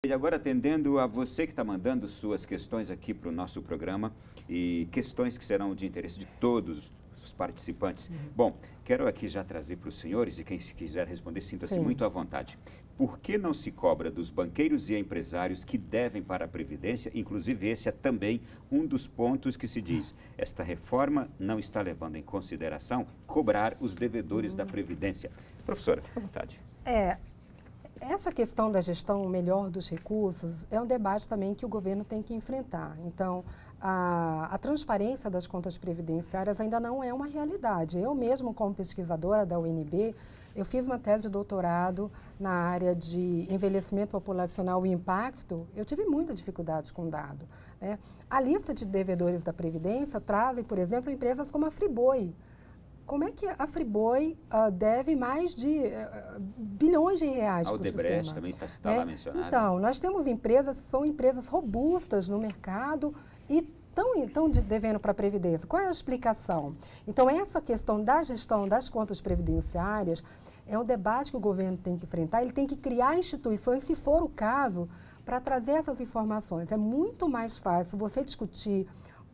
E agora, atendendo a você que está mandando suas questões aqui para o nosso programa, e questões que serão de interesse de todos os participantes. Bom, quero aqui já trazer para os senhores, e quem se quiser responder, sinta-se muito à vontade. Por que não se cobra dos banqueiros e empresários que devem para a Previdência? Inclusive, esse é também um dos pontos que se diz. Esta reforma não está levando em consideração cobrar os devedores da Previdência. Professora, fique à vontade. Essa questão da gestão melhor dos recursos é um debate também que o governo tem que enfrentar. Então, a transparência das contas previdenciárias ainda não é uma realidade. Eu mesmo, como pesquisadora da UNB, eu fiz uma tese de doutorado na área de envelhecimento populacional e impacto. Eu tive muita dificuldade com o dado, né? A lista de devedores da Previdência trazem, por exemplo, empresas como a Friboi. Como é que a Friboi deve mais de bilhões de reais para o sistema? A Odebrecht também está lá mencionada. Então, nós temos empresas, são empresas robustas no mercado e estão devendo para a Previdência. Qual é a explicação? Então, essa questão da gestão das contas previdenciárias é um debate que o governo tem que enfrentar. Ele tem que criar instituições, se for o caso, para trazer essas informações. É muito mais fácil você discutir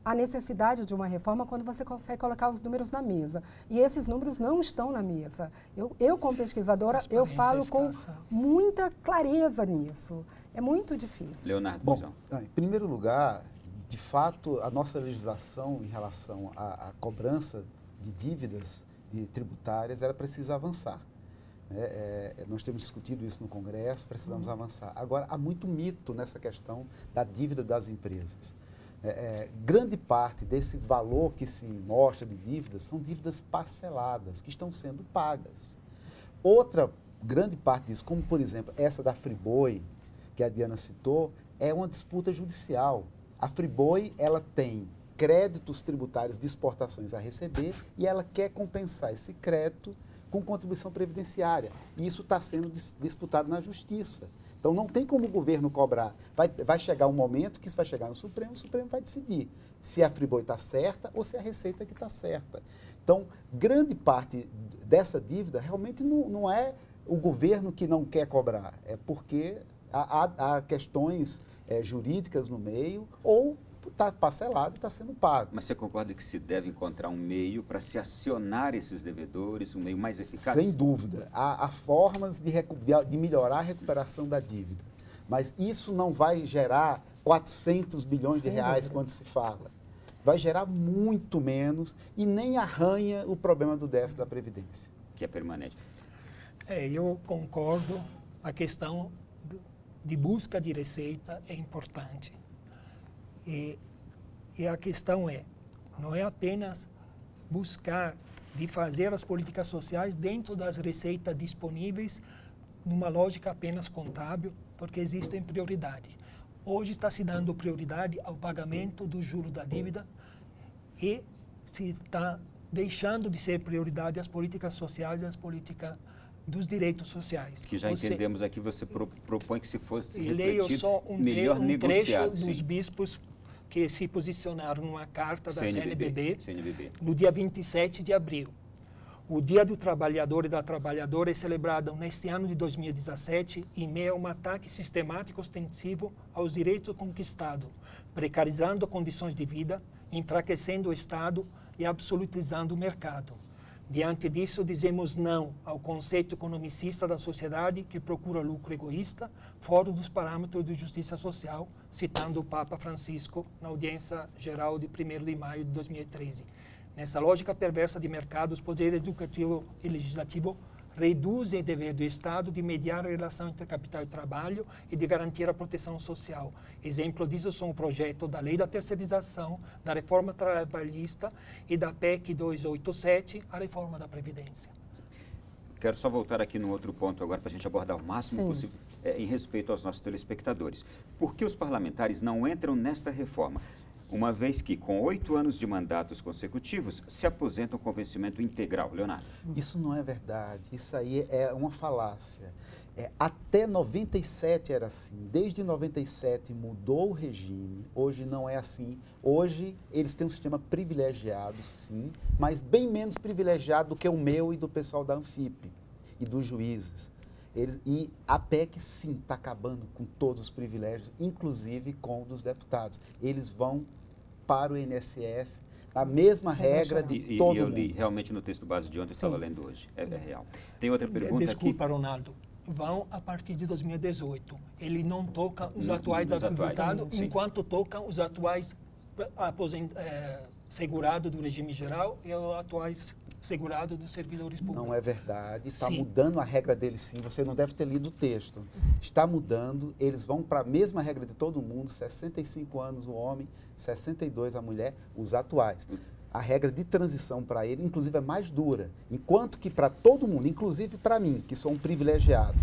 a necessidade de uma reforma quando você consegue colocar os números na mesa. E esses números não estão na mesa. Eu como pesquisadora, eu falo com muita clareza nisso. É muito difícil. Leonardo, bom, em primeiro lugar, de fato, a nossa legislação em relação à cobrança de dívidas tributárias, ela precisa avançar. Nós temos discutido isso no Congresso, precisamos avançar. Agora, há muito mito nessa questão da dívida das empresas. Grande parte desse valor que se mostra de dívidas são dívidas parceladas, que estão sendo pagas. Outra grande parte disso, como por exemplo essa da Friboi, que a Diana citou, é uma disputa judicial. A Friboi, ela tem créditos tributários de exportações a receber e ela quer compensar esse crédito com contribuição previdenciária. E isso está sendo disputado na Justiça. Então, não tem como o governo cobrar. Vai chegar um momento que isso vai chegar no Supremo, o Supremo vai decidir se a Friboi está certa ou se a Receita que está certa. Então, grande parte dessa dívida realmente não é o governo que não quer cobrar, é porque há questões jurídicas no meio ou está parcelado e está sendo pago. Mas você concorda que se deve encontrar um meio para se acionar esses devedores, um meio mais eficaz? Sem dúvida. Há formas de melhorar a recuperação da dívida. Mas isso não vai gerar 400 bilhões de reais quando se fala. Vai gerar muito menos e nem arranha o problema do déficit da Previdência. Que é permanente. Eu concordo. A questão de busca de receita é importante. E a questão não é apenas buscar de fazer as políticas sociais dentro das receitas disponíveis, numa lógica apenas contábil, porque existem prioridades. Hoje está se dando prioridade ao pagamento do juro da dívida e se está deixando de ser prioridade as políticas sociais e as políticas dos direitos sociais. Que já entendemos aqui, você propõe que se fosse leio refletido, só melhor negociado. Trecho dos bispos que se posicionaram numa carta da CNBB CNBB no dia 27 de abril. O Dia do Trabalhador e da Trabalhadora é celebrado neste ano de 2017 em meio a um ataque sistemático e ostensivo aos direitos conquistados, precarizando condições de vida, enfraquecendo o Estado e absolutizando o mercado. Diante disso, dizemos não ao conceito economicista da sociedade que procura lucro egoísta, fora dos parâmetros de justiça social, citando o Papa Francisco na audiência geral de 1º de maio de 2013. Nessa lógica perversa de mercado, os poderes educativo e legislativo reduzem o dever do Estado de mediar a relação entre capital e trabalho e de garantir a proteção social. Exemplo disso são o projeto da Lei da Terceirização, da Reforma Trabalhista e da PEC 287, a reforma da Previdência. Quero só voltar aqui num outro ponto agora para a gente abordar o máximo possível em respeito aos nossos telespectadores. Por que os parlamentares não entram nesta reforma? Uma vez que, com 8 anos de mandatos consecutivos, se aposentam com vencimento integral. Leonardo. Isso não é verdade. Isso aí é uma falácia. Até 97 era assim. Desde 97 mudou o regime. Hoje não é assim. Hoje eles têm um sistema privilegiado, sim, mas bem menos privilegiado do que o meu e do pessoal da Anfip e dos juízes. E a PEC, sim, está acabando com todos os privilégios, inclusive com o dos deputados. Eles vão para o INSS, a mesma regra de todo mundo. E eu li realmente no texto base de ontem, estava lendo hoje. É real. Tem outra pergunta aqui. Desculpa, Ronaldo. Vão a partir de 2018. Ele não toca os atuais aposentados, enquanto tocam os atuais segurados do regime geral e os atuais segurados dos servidores públicos. Não é verdade. Está mudando a regra deles, sim. Você não deve ter lido o texto. Está mudando. Eles vão para a mesma regra de todo mundo. 65 anos o homem, 62 a mulher, os atuais. A regra de transição para ele, inclusive, é mais dura. Enquanto que para todo mundo, inclusive para mim, que sou um privilegiado,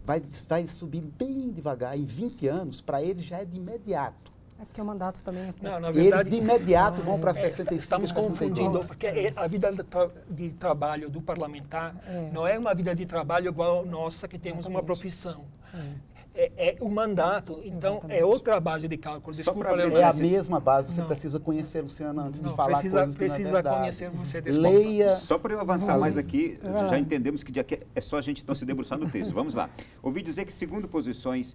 vai subir bem devagar. Em 20 anos, para ele já é de imediato. É porque o mandato também é curto. Não, na verdade, eles de imediato vão para 65, estamos 62. confundindo, porque a vida de trabalho do parlamentar não é uma vida de trabalho igual a nossa, que temos uma profissão. É o mandato, então é outra base de cálculo. Desculpa, é a mesma base, você precisa conhecer, Luciana, antes de falar coisas que não é verdade. Conhecer você, desculpa. Leia. Só para eu avançar mais aqui, já entendemos que é só a gente então se debruçar no texto. Vamos lá. Ouvi dizer que segundo projeções,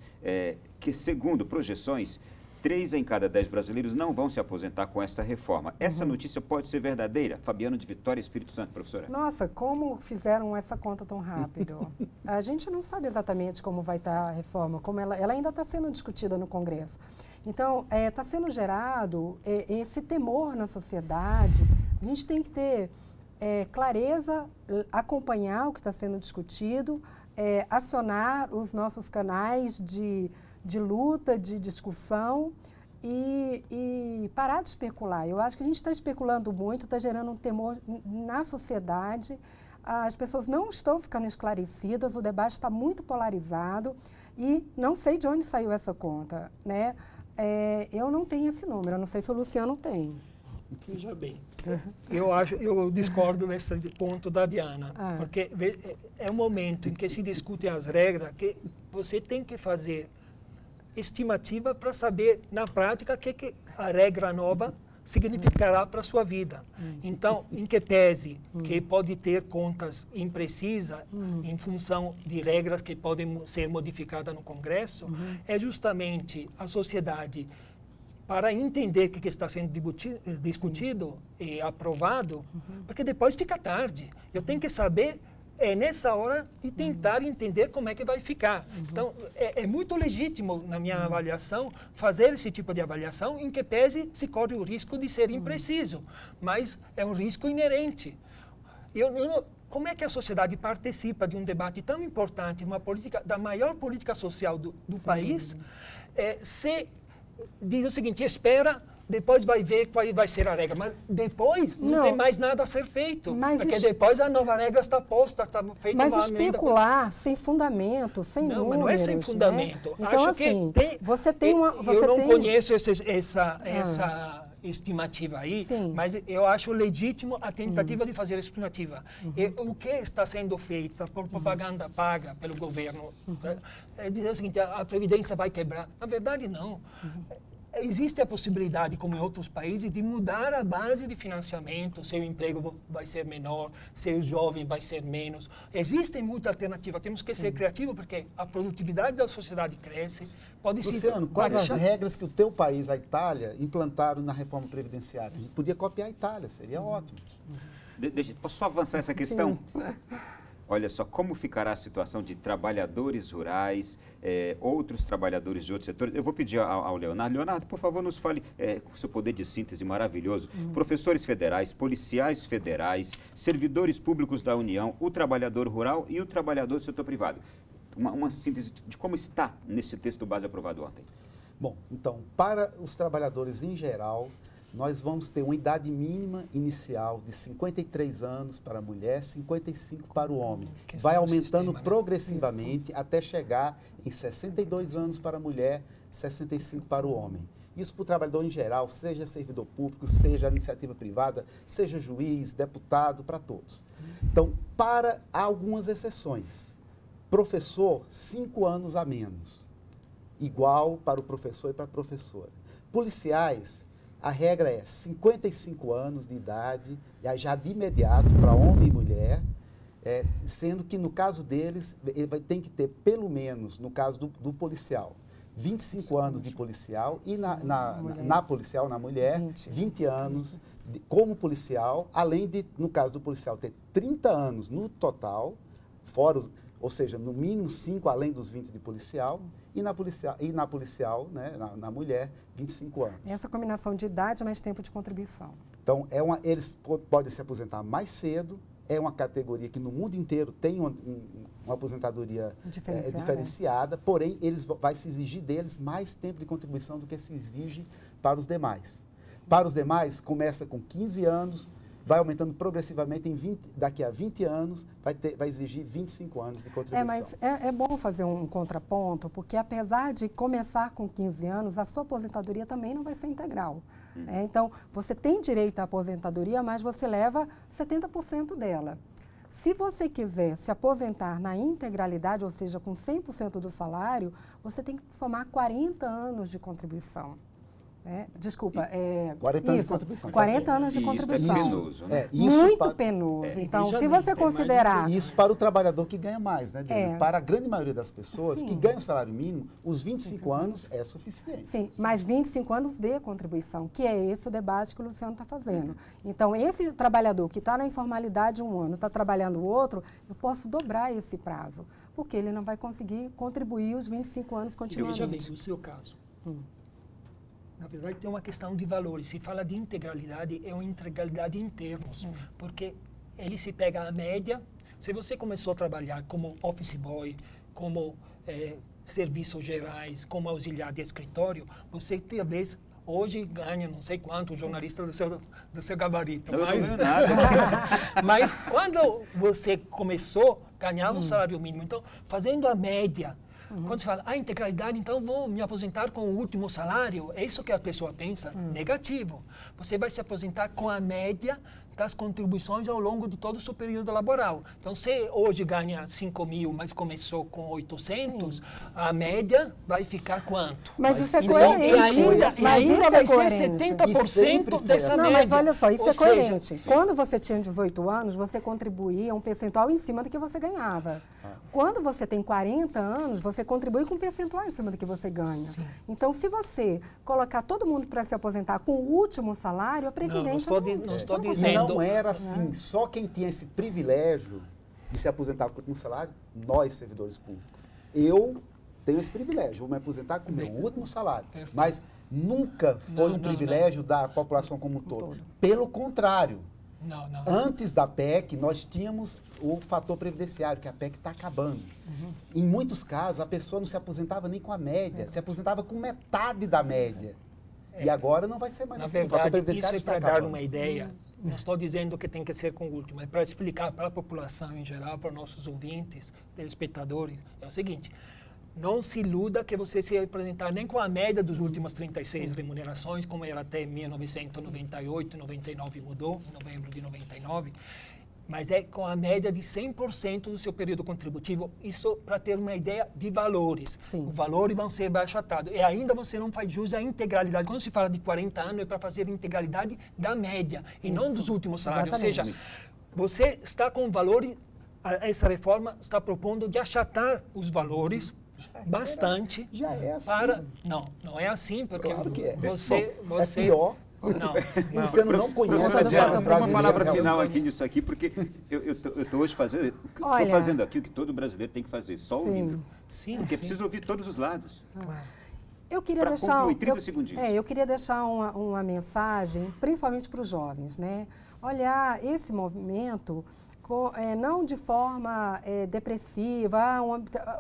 3 em cada 10 brasileiros não vão se aposentar com esta reforma. Essa notícia pode ser verdadeira? Fabiano de Vitória, Espírito Santo, professora. Nossa, como fizeram essa conta tão rápido? A gente não sabe exatamente como vai estar a reforma, como ela ainda está sendo discutida no Congresso. Então, está sendo gerado esse temor na sociedade. A gente tem que ter clareza, acompanhar o que está sendo discutido, acionar os nossos canais de luta, de discussão e parar de especular. Eu acho que a gente está especulando muito, está gerando um temor na sociedade, as pessoas não estão ficando esclarecidas, o debate está muito polarizado e não sei de onde saiu essa conta, né? Eu não tenho esse número, eu não sei se o Luciano tem. Veja bem, eu discordo nesse ponto da Diana, porque é um momento em que se discutem as regras que você tem que fazer estimativa para saber, na prática, o que a regra nova significará para a sua vida. Então, em que pese que pode ter contas imprecisas em função de regras que podem ser modificadas no Congresso, é justamente a sociedade, para entender o que está sendo discutido e aprovado, porque depois fica tarde. Eu tenho que saber nessa hora de tentar entender como é que vai ficar. Então, é muito legítimo, na minha avaliação, fazer esse tipo de avaliação, em que pese se corre o risco de ser impreciso, mas é um risco inerente. Como é que a sociedade participa de um debate tão importante, uma política, da maior política social do país, se diz o seguinte, espera, depois vai ver qual vai ser a regra. Mas depois não tem mais nada a ser feito. Porque depois a nova regra está posta, está feita uma emenda. Mas especular sem fundamento, sem números... Não, mas não é sem fundamento. Né? Então, acho assim, que você tem uma... Eu não conheço essa estimativa aí, mas eu acho legítimo a tentativa de fazer a estimativa. E o que está sendo feito por propaganda paga pelo governo é dizer o seguinte, a Previdência vai quebrar. Na verdade, não. Existe a possibilidade, como em outros países, de mudar a base de financiamento, seu emprego vai ser menor, seu jovem vai ser menos. Existem muitas alternativas, temos que ser criativos, porque a produtividade da sociedade cresce. Luciano, quais as regras que o teu país, a Itália, implantaram na reforma previdenciária? A gente podia copiar a Itália, seria ótimo. Posso só avançar essa questão? Olha só como ficará a situação de trabalhadores rurais, outros trabalhadores de outros setores. Eu vou pedir ao Leonardo. Leonardo, por favor, nos fale, com seu poder de síntese maravilhoso, professores federais, policiais federais, servidores públicos da União, o trabalhador rural e o trabalhador do setor privado. Uma síntese de como está nesse texto base aprovado ontem. Bom, então, para os trabalhadores em geral, nós vamos ter uma idade mínima inicial de 53 anos para a mulher, 55 para o homem. Vai aumentando progressivamente até chegar em 62 anos para a mulher, 65 para o homem. Isso para o trabalhador em geral, seja servidor público, seja iniciativa privada, seja juiz, deputado, para todos. Então, para algumas exceções. Professor, 5 anos a menos. Igual para o professor e para a professora. Policiais, a regra é 55 anos de idade, já de imediato para homem e mulher, sendo que no caso deles, ele tem que ter pelo menos, no caso do policial, 25 anos de policial e na policial, na mulher, 20 anos como policial, além de, no caso do policial, ter 30 anos no total, fora, ou seja, no mínimo 5 além dos 20 de policial, e na policial, né, na mulher, 25 anos. Essa combinação de idade mais tempo de contribuição. Então, eles podem se aposentar mais cedo, é uma categoria que no mundo inteiro tem uma aposentadoria diferenciada, porém, vai se exigir deles mais tempo de contribuição do que se exige para os demais. Para os demais, começa com 15 anos, vai aumentando progressivamente, daqui a 20 anos, vai exigir 25 anos de contribuição. Mas é bom fazer um contraponto, porque apesar de começar com 15 anos, a sua aposentadoria também não vai ser integral. Então, você tem direito à aposentadoria, mas você leva 70% dela. Se você quiser se aposentar na integralidade, ou seja, com 100% do salário, você tem que somar 40 anos de contribuição. Desculpa, 40 anos de contribuição. 40 anos de contribuição. Isso é penoso, né? Muito penoso. Então, se você considerar... Isso para o trabalhador que ganha mais, né, Diana? Para a grande maioria das pessoas que ganham salário mínimo, os 25 anos é suficiente. Sim, mas 25 anos de contribuição, que é esse o debate que o Luciano está fazendo. Então, esse trabalhador que está na informalidade um ano, está trabalhando o outro, eu posso dobrar esse prazo, porque ele não vai conseguir contribuir os 25 anos continuamente. Veja bem, no seu caso. Na verdade, tem uma questão de valores. Se fala de integralidade, é uma integralidade em termos, porque ele se pega a média. Se você começou a trabalhar como office boy, como serviços gerais, como auxiliar de escritório, você talvez hoje ganha não sei quanto, jornalista do seu gabarito. Não ganho nada. Mas quando você começou, ganhava um salário mínimo. Então, fazendo a média, quando se fala, integralidade, então vou me aposentar com o último salário, é isso que a pessoa pensa? Negativo. Você vai se aposentar com a média das contribuições ao longo de todo o seu período laboral. Então, se hoje ganha 5 mil, mas começou com 800, a média vai ficar quanto? Mas isso é coerente. E ainda vai ser 70% dessa média. Não, mas olha só, isso Ou é coerente. seja, quando você tinha 18 anos, você contribuía um percentual em cima do que você ganhava. Quando você tem 40 anos, você contribui com um percentual em cima do que você ganha. Sim. Então, se você colocar todo mundo para se aposentar com o último salário, a Previdência não estou dizendo. Não era assim. Só quem tinha esse privilégio de se aposentar com o último salário, nós, servidores públicos. Eu tenho esse privilégio, vou me aposentar com o meu último salário. Mas nunca foi um privilégio da população como um todo. Pelo contrário. Antes da PEC, nós tínhamos o fator previdenciário, que a PEC está acabando. Em muitos casos, a pessoa não se aposentava nem com a média, se aposentava com metade da média. E agora não vai ser mais assim. Na verdade, isso é para dar uma ideia. Não estou dizendo que tem que ser com o último, é para explicar para a população em geral, para nossos ouvintes, telespectadores, é o seguinte. Não se iluda que você se apresentar nem com a média dos últimos 36 remunerações, como era até 1998, 99 mudou, em novembro de 99, mas é com a média de 100% do seu período contributivo, isso para ter uma ideia de valores. Os valores vão ser baixatados. E ainda você não faz jus à integralidade. Quando se fala de 40 anos, é para fazer a integralidade da média, e não dos últimos salários. Exatamente. Ou seja, você está com valores, essa reforma está propondo de achatar os valores, bastante. Já é assim. Não é assim, porque claro que é. Você é pior. Não. Você não conhece uma palavra final aqui nisso aqui, porque eu estou hoje fazendo, estou fazendo aqui o que todo brasileiro tem que fazer, só ouvindo. Porque precisa ouvir todos os lados. Eu queria deixar, concluir, 30 segundinhos. Eu queria deixar uma mensagem, principalmente para os jovens, né? Olhar esse movimento não de forma depressiva,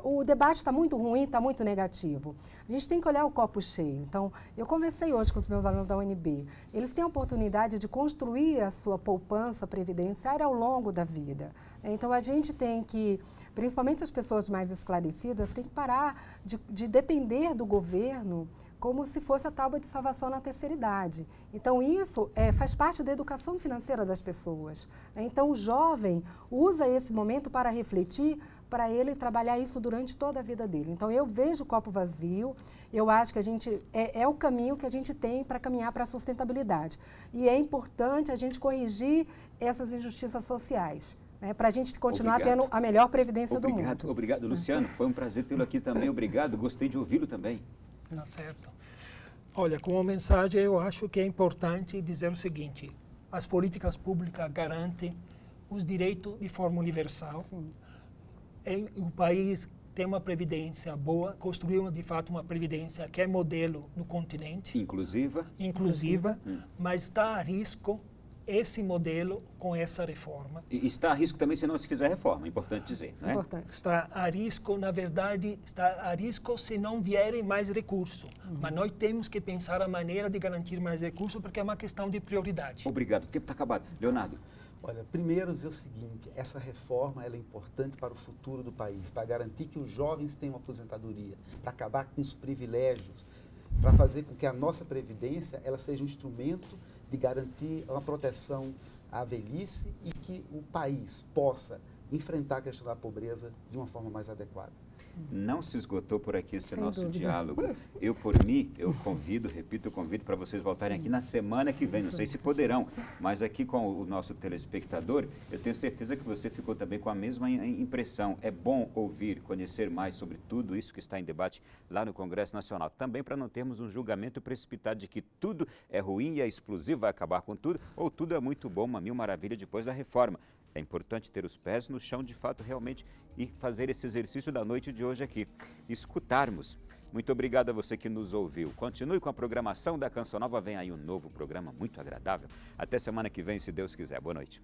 o debate está muito ruim, está muito negativo. A gente tem que olhar o copo cheio. Então, eu conversei hoje com os meus alunos da UNB. Eles têm a oportunidade de construir a sua poupança previdenciária ao longo da vida. Então, a gente tem que, principalmente as pessoas mais esclarecidas, tem que parar de depender do governo como se fosse a tábua de salvação na terceira idade. Então, isso faz parte da educação financeira das pessoas. Então, o jovem usa esse momento para refletir, para ele trabalhar isso durante toda a vida dele. Então, eu vejo o copo vazio, eu acho que a gente é o caminho que a gente tem para caminhar para a sustentabilidade. E é importante a gente corrigir essas injustiças sociais. né, para a gente continuar tendo a melhor previdência do mundo. Obrigado, Luciano. Foi um prazer tê-lo aqui também. Obrigado. Gostei de ouvi-lo também. Tá certo. Olha, como mensagem, eu acho que é importante dizer o seguinte: as políticas públicas garantem os direitos de forma universal. O país tem uma previdência boa, construiu de fato uma previdência que é modelo no continente. Inclusiva, mas está a risco esse modelo com essa reforma. E está a risco também se não se fizer reforma, é importante dizer, não é? Importante. Está a risco, na verdade, está a risco se não vierem mais recursos. Mas nós temos que pensar a maneira de garantir mais recursos, porque é uma questão de prioridade. Obrigado. O tempo está acabado. Leonardo. Olha, primeiro dizer o seguinte, essa reforma ela é importante para o futuro do país, para garantir que os jovens tenham aposentadoria, para acabar com os privilégios, para fazer com que a nossa previdência ela seja um instrumento de garantir uma proteção à velhice e que o país possa enfrentar a questão da pobreza de uma forma mais adequada. Não se esgotou por aqui esse Sem nosso dúvida. diálogo. Eu, por mim, eu repito o convite para vocês voltarem aqui na semana que vem. Não sei se poderão, mas aqui com o nosso telespectador, eu tenho certeza que você ficou também com a mesma impressão. É bom ouvir, conhecer mais sobre tudo isso que está em debate lá no Congresso Nacional. Também para não termos um julgamento precipitado de que tudo é ruim e é explosivo, vai acabar com tudo, ou tudo é muito bom, uma mil maravilha depois da reforma. É importante ter os pés no chão, de fato, realmente, e fazer esse exercício da noite de hoje aqui. Escutarmos. Muito obrigado a você que nos ouviu. Continue com a programação da Canção Nova. Vem aí um novo programa muito agradável. Até semana que vem, se Deus quiser. Boa noite.